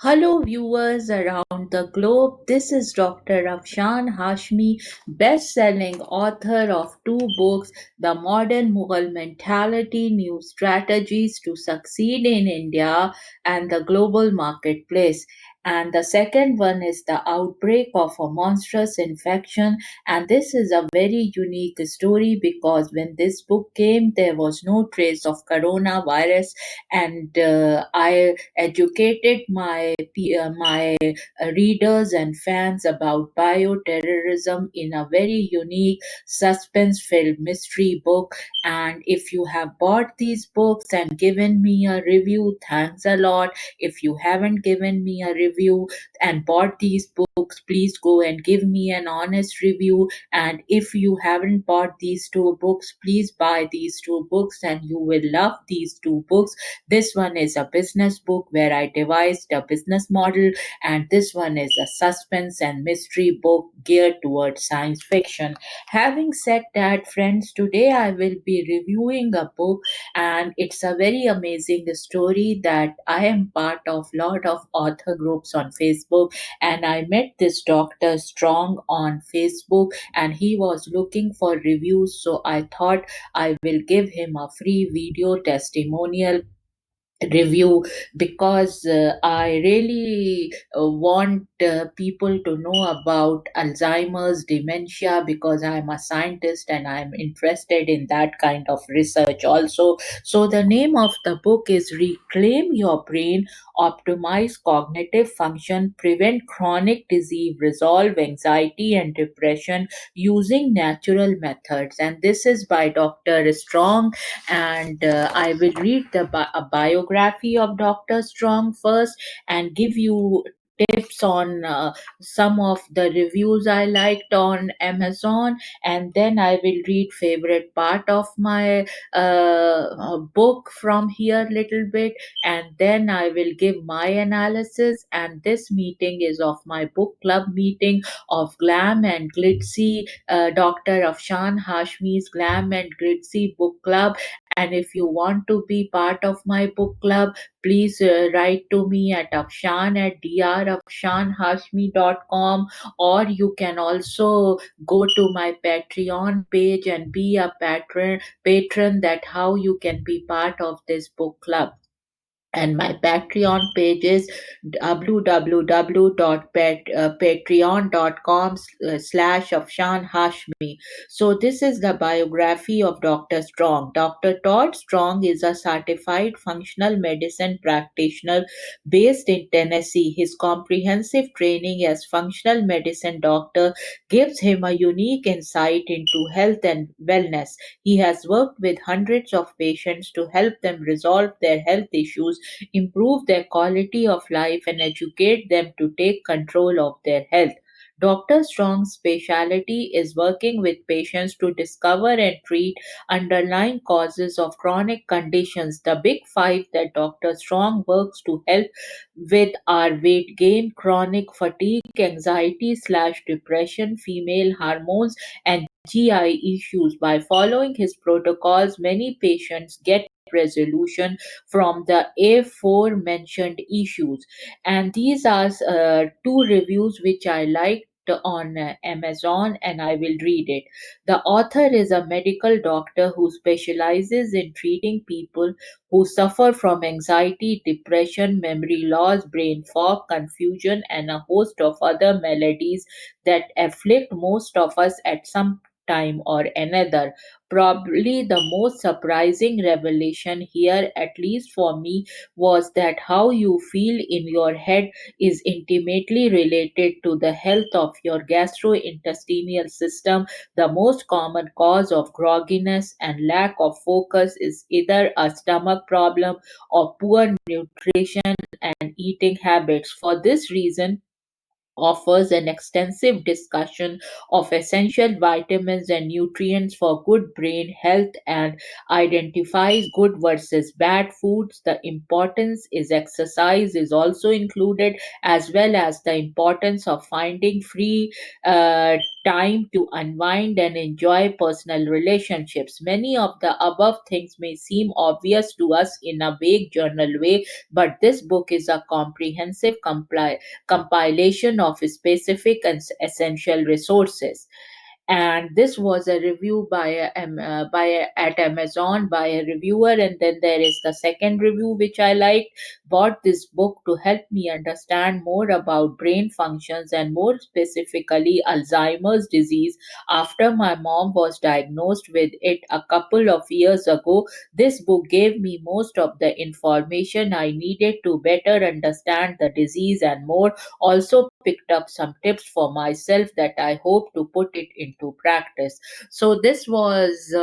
Hello, viewers around the globe. This is Dr. Afshan Hashmi, best selling author of two books The Modern Mughal Mentality New Strategies to Succeed in India and the Global Marketplace. And the second one is The Outbreak of a Monstrous Infection. And this is a very unique story because when this book came, there was no trace of coronavirus, and I educated my readers and fans about bioterrorism in a very unique suspense-filled mystery book. And if you have bought these books and given me a review, thanks a lot. If you haven't given me a review and bought these books, please go and give me an honest review. And if you haven't bought these two books, please buy these two books and you will love these two books. This one is a business book where I devised a business model, and this one is a suspense and mystery book geared towards science fiction. Having said that, friends, today I will be reviewing a book, and it's a very amazing story that I am part of lot of author groups on Facebook, and I met this Dr. Strong on Facebook, and he was looking for reviews, so I thought I will give him a free video testimonial review because I really want people to know about Alzheimer's dementia because I'm a scientist and I'm interested in that kind of research also. So the name of the book is Reclaim Your Brain, Optimize Cognitive Function, Prevent Chronic Disease, Resolve Anxiety and Depression Using Natural Methods. And this is by Dr. Strong, and I will read a biography of Dr. Strong first and give you tips on some of the reviews I liked on Amazon, and then I will read favorite part of my book from here little bit, and then I will give my analysis. And this meeting is of my book club meeting of Glam and Glitzy, Dr. Afshan Hashmi's Glam and Glitzy book club. And if you want to be part of my book club, please write to me at afshan at drafshanhashmi.com, or you can also go to my Patreon page and be a patron. That how you can be part of this book club. And my Patreon page is www.patreon.com/Afshan Hashmi. So this is the biography of Dr. Strong. Dr. Todd Strong is a certified functional medicine practitioner based in Tennessee. His comprehensive training as functional medicine doctor gives him a unique insight into health and wellness. He has worked with hundreds of patients to help them resolve their health issues, improve their quality of life, and educate them to take control of their health. Dr. Strong's specialty is working with patients to discover and treat underlying causes of chronic conditions. The big five that Dr. Strong works to help with are weight gain, chronic fatigue, anxiety/depression, female hormones, and GI issues. By following his protocols, many patients get resolution from the aforementioned issues. And these are two reviews which I liked on Amazon, and I will read it. The author is a medical doctor who specializes in treating people who suffer from anxiety, depression, memory loss, brain fog, confusion, and a host of other maladies that afflict most of us at some time or another. Probably the most surprising revelation here, at least for me, was that how you feel in your head is intimately related to the health of your gastrointestinal system. The most common cause of grogginess and lack of focus is either a stomach problem or poor nutrition and eating habits. For this reason, offers an extensive discussion of essential vitamins and nutrients for good brain health and identifies good versus bad foods. The importance is exercise is also included, as well as the importance of finding free time to unwind and enjoy personal relationships. Many of the above things may seem obvious to us in a vague journal way, but this book is a comprehensive compilation of specific and essential resources. And this was a review at Amazon by a reviewer. And then there is the second review which I liked. Bought this book to help me understand more about brain functions and more specifically Alzheimer's disease after my mom was diagnosed with it a couple of years ago. This book gave me most of the information I needed to better understand the disease and more. Also picked up some tips for myself that I hope to put it into practice. So this was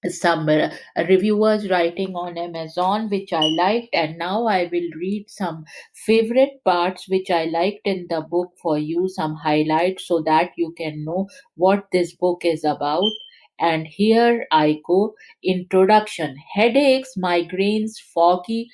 some reviewers writing on Amazon, which I liked, and now I will read some favorite parts which I liked in the book for you, some highlights so that you can know what this book is about. And here I go. Introduction: headaches, migraines, foggy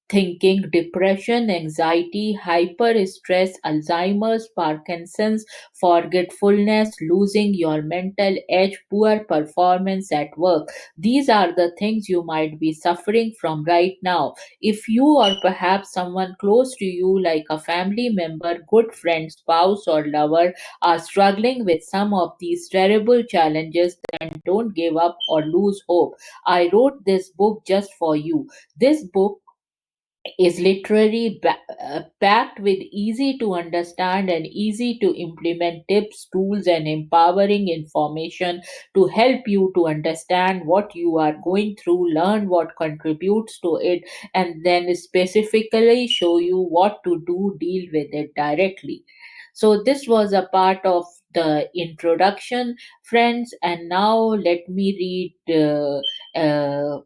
thinking, depression, anxiety, hyper stress, Alzheimer's, Parkinson's, forgetfulness, losing your mental edge, poor performance at work. These are the things you might be suffering from right now. If you or perhaps someone close to you, like a family member, good friend, spouse, or lover, are struggling with some of these terrible challenges, then don't give up or lose hope. I wrote this book just for you. This book is literally packed with easy to understand and easy to implement tips, tools, and empowering information to help you to understand what you are going through, learn what contributes to it, and then specifically show you what to do, deal with it directly. So, this was a part of the introduction, friends, and now let me read.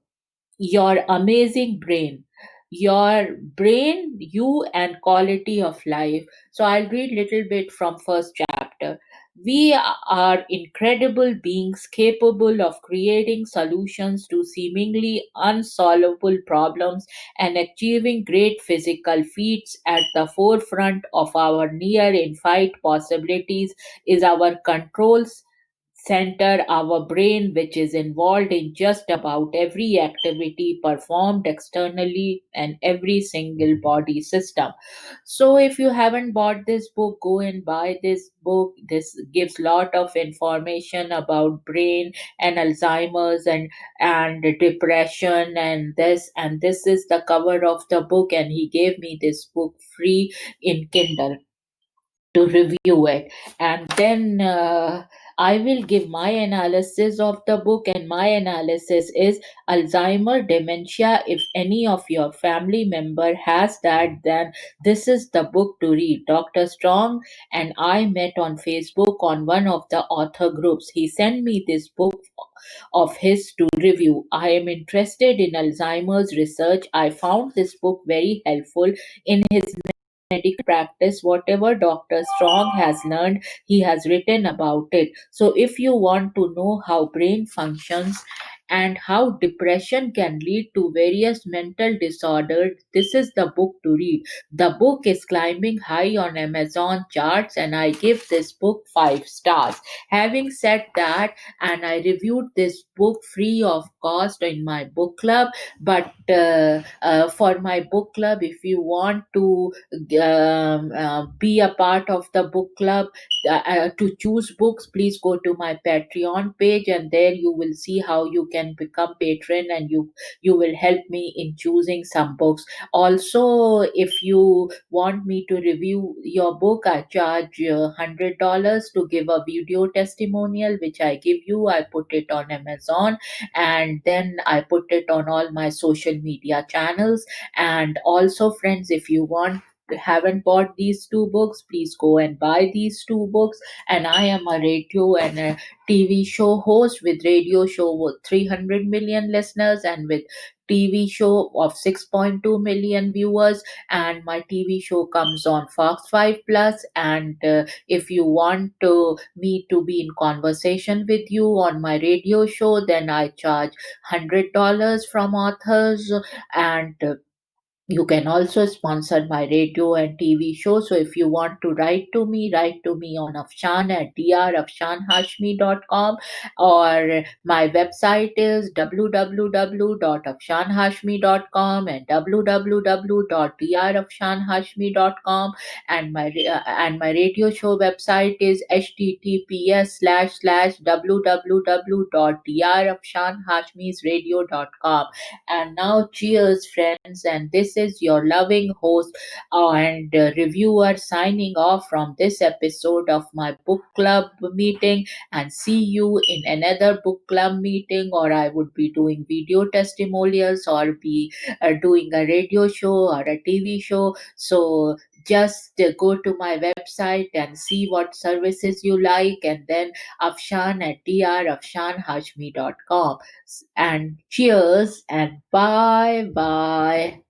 Your amazing brain, your brain, you, and quality of life. So I'll read little bit from first chapter. We are incredible beings capable of creating solutions to seemingly unsolvable problems and achieving great physical feats. At the forefront of our near infinite possibilities is our controls center, our brain, which is involved in just about every activity performed externally and every single body system. So if you haven't bought this book, go and buy this book. This gives lot of information about brain and Alzheimer's and depression and this is the cover of the book, and he gave me this book free in Kindle to review it. And then I will give my analysis of the book, and my analysis is Alzheimer dementia. If any of your family member has that, then this is the book to read. Dr. Strong and I met on Facebook on one of the author groups. He sent me this book of his to review. I am interested in Alzheimer's research. I found this book very helpful in his medical practice. Whatever Dr. Strong has learned, he has written about it. So, if you want to know how brain functions and how depression can lead to various mental disorders, this is the book to read. The book is climbing high on Amazon charts, and I give this book 5 stars. Having said that, and I reviewed this book free of cost in my book club, but for my book club, if you want to be a part of the book club to choose books, please go to my Patreon page, and there you will see how you can become patron, and you will help me in choosing some books. Also, if you want me to review your book, I charge $100 to give a video testimonial, which I give you. I put it on Amazon, and then I put it on all my social media channels. And also, friends, if you haven't bought these 2 books, please go and buy these 2 books. And I am a radio and a TV show host with radio show with 300 million listeners and with TV show of 6.2 million viewers, and my TV show comes on Fox 5 Plus. And if you want me to be in conversation with you on my radio show, then I charge $100 from authors. And you can also sponsor my radio and TV show. So if you want to write to me on Afshan at drafshanhashmi.com, or my website is www.afshanhashmi.com and www.drafshanhashmi.com, and my radio show website is https://www.drafshanhashmisradio.com. And now, cheers, friends. And this is your loving host and reviewer signing off from this episode of my book club meeting. And see you in another book club meeting, or I would be doing video testimonials, or be doing a radio show or a TV show. So just go to my website and see what services you like, and then Afshan at drafshanhashmi.com. And cheers and bye bye.